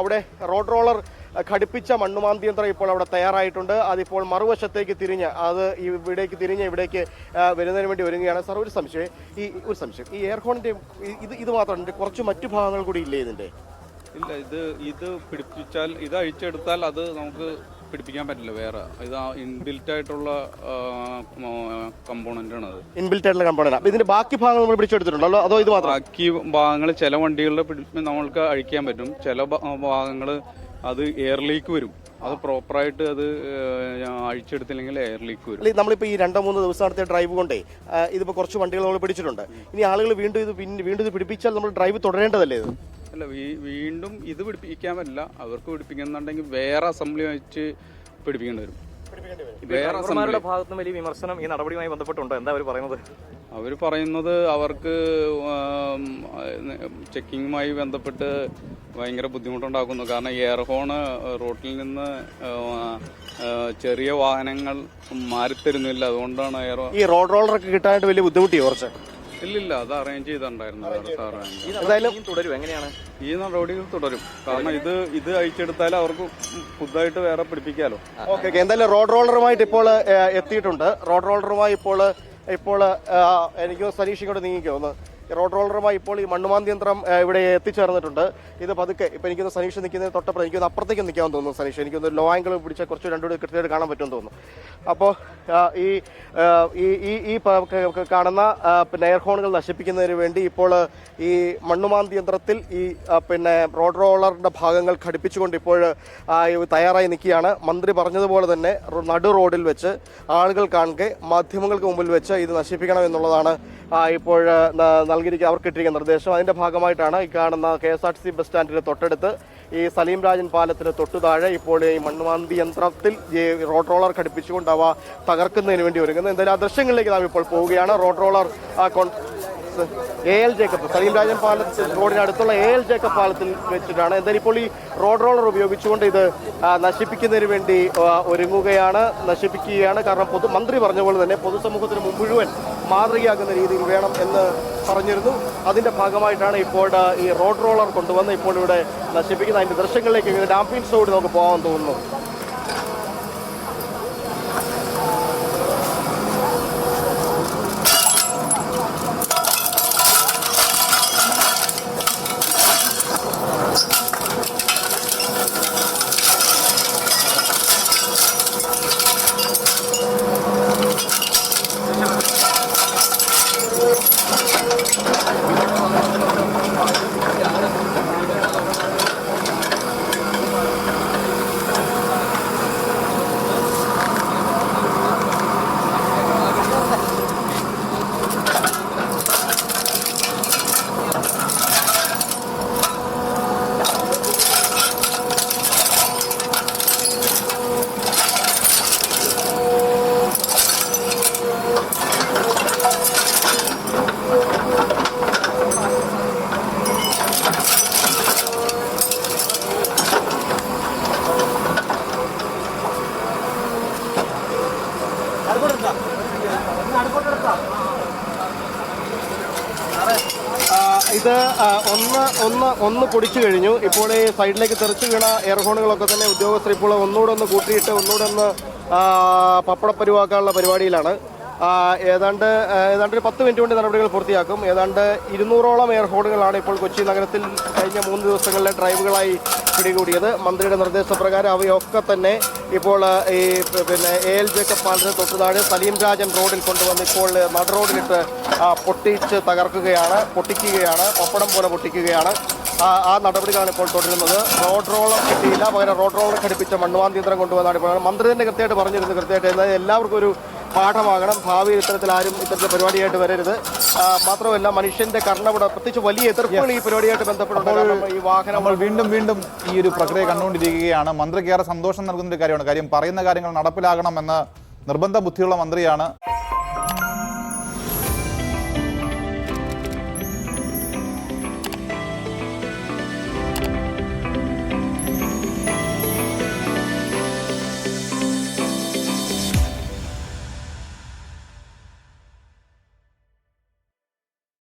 അവിടെ road roller ഘടിപ്പിച്ച മണ്ണുമാന്തി യന്ത്രം ഇപ്പോൾ അവിടെ തയ്യാറായിട്ടുണ്ട്. അതിപ്പോൾ മറുവശത്തേക്ക് തിരിഞ്ഞ് ഇവിടേക്ക് വരുന്നതിന് വേണ്ടി ഒരുങ്ങുകയാണ്. സാർ, ഒരു സംശയം, ഈ എയർ ഹോണിന്റെ ഇത് മാത്രം കുറച്ച് മറ്റു ഭാഗങ്ങൾ കൂടി ഇല്ലേ ഇതിന്റെ? ഇല്ല, ഇത് പിടിപ്പിച്ചാൽ, ഇത് അഴിച്ചെടുത്താൽ അത് നമുക്ക് പിടിപ്പിക്കാൻ പറ്റില്ല. വേറെ ഇത് ഇൻബിൽറ്റ് ആയിട്ടുള്ള കമ്പോണന്റ് ആണ്. അത് ഇൻബിൽറ്റ് ആയിട്ടുള്ള കമ്പോണന്റ്. അപ്പൊ ഇതിന്റെ ബാക്കി ഭാഗങ്ങൾ നമ്മൾ പിടിച്ചെടുത്തിട്ടുണ്ടല്ലോ, അതോ ഇത് മാത്രം? ബാക്കി ഭാഗങ്ങൾ ചില വണ്ടികളുടെ നമ്മൾക്ക് അഴിക്കാൻ പറ്റും, ചില ഭാഗങ്ങൾ അത് എയറിലേക്ക് വരും. അത് പ്രോപ്പറായിട്ട് അത് അഴിച്ചെടുത്തില്ലെങ്കിൽ എയറിലേക്ക് വരും. നമ്മളിപ്പോൾ ഈ 2-3 ദിവസം നടത്തിയ ഡ്രൈവ് കൊണ്ടേ ഇതിപ്പോൾ കുറച്ച് വണ്ടികൾ നമ്മൾ പിടിച്ചിട്ടുണ്ട്. ഇനി ആളുകൾ വീണ്ടും ഇത് പിടിപ്പിച്ചാൽ നമ്മൾ ഡ്രൈവ് തുടരേണ്ടതല്ലേ? ഇത് അല്ല, വീണ്ടും ഇത് പിടിപ്പിക്കാൻ പറ്റില്ല. അവർക്ക് പിടിപ്പിക്കുന്നുണ്ടെങ്കിൽ വേറെ അസംബ്ലി വെച്ച് പിടിപ്പിക്കേണ്ടി വരും. ഡ്രൈവർമാരുടെ ഭാഗത്തും വലിയ വിമർശനം ഈ നടപടിയുമായി ബന്ധപ്പെട്ടുണ്ടോ? എന്താ അവർ പറയുന്നത്? അവർ പറയുന്നത് അവർക്ക് ചെക്കിങ്ങുമായി ബന്ധപ്പെട്ട് ഭയങ്കര ബുദ്ധിമുട്ടുണ്ടാക്കുന്നു. കാരണം എയർ ഹോണ് റോട്ടിൽ നിന്ന് ചെറിയ വാഹനങ്ങൾ മാറിത്തരുന്നില്ല. അതുകൊണ്ടാണ് ഈ റോഡ് റോളറൊക്കെ കിട്ടാനായിട്ട് വലിയ ബുദ്ധിമുട്ടിയോ? കുറച്ച് ഇല്ലില്ല, അത് അറേഞ്ച് ചെയ്തിട്ടുണ്ടായിരുന്നു വേറെ സാറ്. തുടരും, എങ്ങനെയാണ് ഈ നടപടികൾ തുടരും? കാരണം ഇത് അഴിച്ചെടുത്താൽ അവർക്ക് പുതുതായിട്ട് വേറെ പിടിപ്പിക്കാലോ. ഓക്കെ, എന്തായാലും റോഡ് റോളറുമായിട്ട് ഇപ്പോൾ എത്തിയിട്ടുണ്ട്. റോഡ് റോളറുമായി ഇപ്പോൾ എനിക്ക് സനീഷ് ഇങ്ങോട്ട് നീങ്ങിക്കോ ഒന്ന്. റോഡ് റോളറുമായി ഇപ്പോൾ ഈ മണ്ണുമാന്തി യന്ത്രം ഇവിടെ എത്തിച്ചേർന്നിട്ടുണ്ട്. ഇത് പതുക്കെ ഇപ്പോൾ എനിക്കൊന്ന് സനീഷ് നിൽക്കുന്നതിന് തൊട്ടപ്പുറം എനിക്കൊന്ന് അപ്പുറത്തേക്ക് നിൽക്കാമെന്ന് തോന്നുന്നു. സനീഷ്, എനിക്കൊന്ന് ലോ ആംഗിൾ പിടിച്ചാൽ കുറച്ച് രണ്ടുകൂടി കൃത്യമായിട്ട് കാണാൻ പറ്റുമെന്ന് തോന്നുന്നു. അപ്പോൾ ഈ കാണുന്ന എയർ ഹോണുകൾ നശിപ്പിക്കുന്നതിന് വേണ്ടി ഇപ്പോൾ ഈ മണ്ണുമാന്തി യന്ത്രത്തിൽ ഈ റോഡ് റോളറിന്റെ ഭാഗങ്ങൾ ഘടിപ്പിച്ചുകൊണ്ട് ഇപ്പോൾ തയ്യാറായി നിൽക്കുകയാണ്. മന്ത്രി പറഞ്ഞതുപോലെ തന്നെ നടു റോഡിൽ വെച്ച് ആളുകൾ കാണുക, മാധ്യമങ്ങൾക്ക് മുമ്പിൽ വെച്ച് ഇത് നശിപ്പിക്കണം എന്നുള്ളതാണ് ഇപ്പോൾ അവർക്ക് ഇട്ടിരിക്കുന്ന നിർദ്ദേശം. അതിന്റെ ഭാഗമായിട്ടാണ് ഈ കാണുന്ന KSRTC ബസ് സ്റ്റാൻഡിന് തൊട്ടടുത്ത് ഈ സലീം രാജൻ പാലത്തിന് തൊട്ടു താഴെ ഇപ്പോൾ ഈ മണ്ണുമാന്തി യന്ത്രത്തിൽ റോഡ് റോളർ ഘടിപ്പിച്ചുകൊണ്ട് അവ തകർക്കുന്നതിന് വേണ്ടി ഒരുങ്ങുന്നത്. എന്തായാലും ആ ദൃശ്യങ്ങളിലേക്ക് നാം ഇപ്പോൾ പോവുകയാണ്. Road roller AL Jacob, Salim Rajan പാലത്തിൽ റോഡിനടുത്തുള്ള AL ജേക്കബ് പാലത്തിൽ വെച്ചിട്ടാണ്. എന്തായാലും ഇപ്പോൾ ഈ റോഡ് റോളർ ഉപയോഗിച്ചുകൊണ്ട് ഇത് നശിപ്പിക്കുന്നതിന് വേണ്ടി നശിപ്പിക്കുകയാണ്. കാരണം മന്ത്രി പറഞ്ഞ പോലെ തന്നെ പൊതുസമൂഹത്തിന് മുഴുവൻ മാതൃകയാകുന്ന രീതിയിൽ വേണം എന്ന് പറഞ്ഞിരുന്നു. അതിന്റെ ഭാഗമായിട്ടാണ് ഇപ്പോൾ ഈ റോഡ് റോളർ കൊണ്ടുവന്ന് ഇപ്പോൾ ഇവിടെ നശിപ്പിക്കുന്നത്. അതിന്റെ ദൃശ്യങ്ങളിലേക്ക് ഡാംപിംഗ് റോഡ് നമുക്ക് പോകാൻ തോന്നുന്നു. ഇത് ഒന്ന് പൊടിച്ചു കഴിഞ്ഞു. ഇപ്പോൾ ഈ സൈഡിലേക്ക് തെറിച്ചു വീണ എയർഹോണുകളൊക്കെ തന്നെ ഉദ്യോഗസ്ഥർ ഇപ്പോൾ ഒന്നുകൂടെ കൂട്ടിയിട്ട് ഒന്നുകൂടെ പപ്പടപ്പരിവാക്കാനുള്ള പരിപാടിയിലാണ്. ഏതാണ്ട് ഒരു 10 മിനിറ്റ് കൊണ്ട് നടപടികൾ പൂർത്തിയാക്കും. ഏതാണ്ട് 200ഓളം എയർഹോണുകളാണ് ഇപ്പോൾ കൊച്ചി നഗരത്തിൽ കഴിഞ്ഞ 3 ദിവസങ്ങളിലെ ഡ്രൈവുകളായി പിടികൂടിയത്. മന്ത്രിയുടെ നിർദ്ദേശപ്രകാരം അവയൊക്കെ തന്നെ ഇപ്പോൾ ഈ AL ജേക്കബ് പാലത്തിന് തൊട്ടു താഴെ സലീം രാജൻ റോഡിൽ കൊണ്ടുവന്ന് ഇപ്പോൾ നട റോഡിലിട്ട് പൊട്ടിക്കുകയാണ്, പപ്പടം പോലെ പൊട്ടിക്കുകയാണ്. ആ നടപടികളാണ് ഇപ്പോൾ തുടരുന്നത്. റോഡ് റോളർ കിട്ടിയില്ല, പകരം റോഡ് റോളർ ഘടിപ്പിച്ച മണ്ണുമാന്തി യന്ത്രം കൊണ്ടുവന്നാണ് ഇപ്പോൾ. മന്ത്രി തന്നെ കൃത്യമായിട്ട് പറഞ്ഞിരുന്നു, കൃത്യമായിട്ട് എല്ലാവർക്കും ഒരു പാഠമാകണം. ഭാവിയിൽ ഇത്തരത്തിൽ പരിപാടിയായിട്ട് വരരുത്. മാത്രമല്ല മനുഷ്യന്റെ കർണവിടെ പ്രത്യേകിച്ച് വലിയ എതിർപ്പുകൾ ഈ പരിപാടിയായിട്ട് ബന്ധപ്പെട്ടുണ്ട്. ഈ വാഹനം നമ്മൾ വീണ്ടും ഈ ഒരു പ്രക്രിയ കണ്ടുകൊണ്ടിരിക്കുകയാണ്. മന്ത്രിക്ക് ഏറെ സന്തോഷം നൽകുന്ന ഒരു കാര്യമാണ്. കാര്യം പറയുന്ന കാര്യങ്ങൾ നടപ്പിലാകണമെന്ന് നിർബന്ധ ബുദ്ധിയുള്ള മന്ത്രിയാണ്.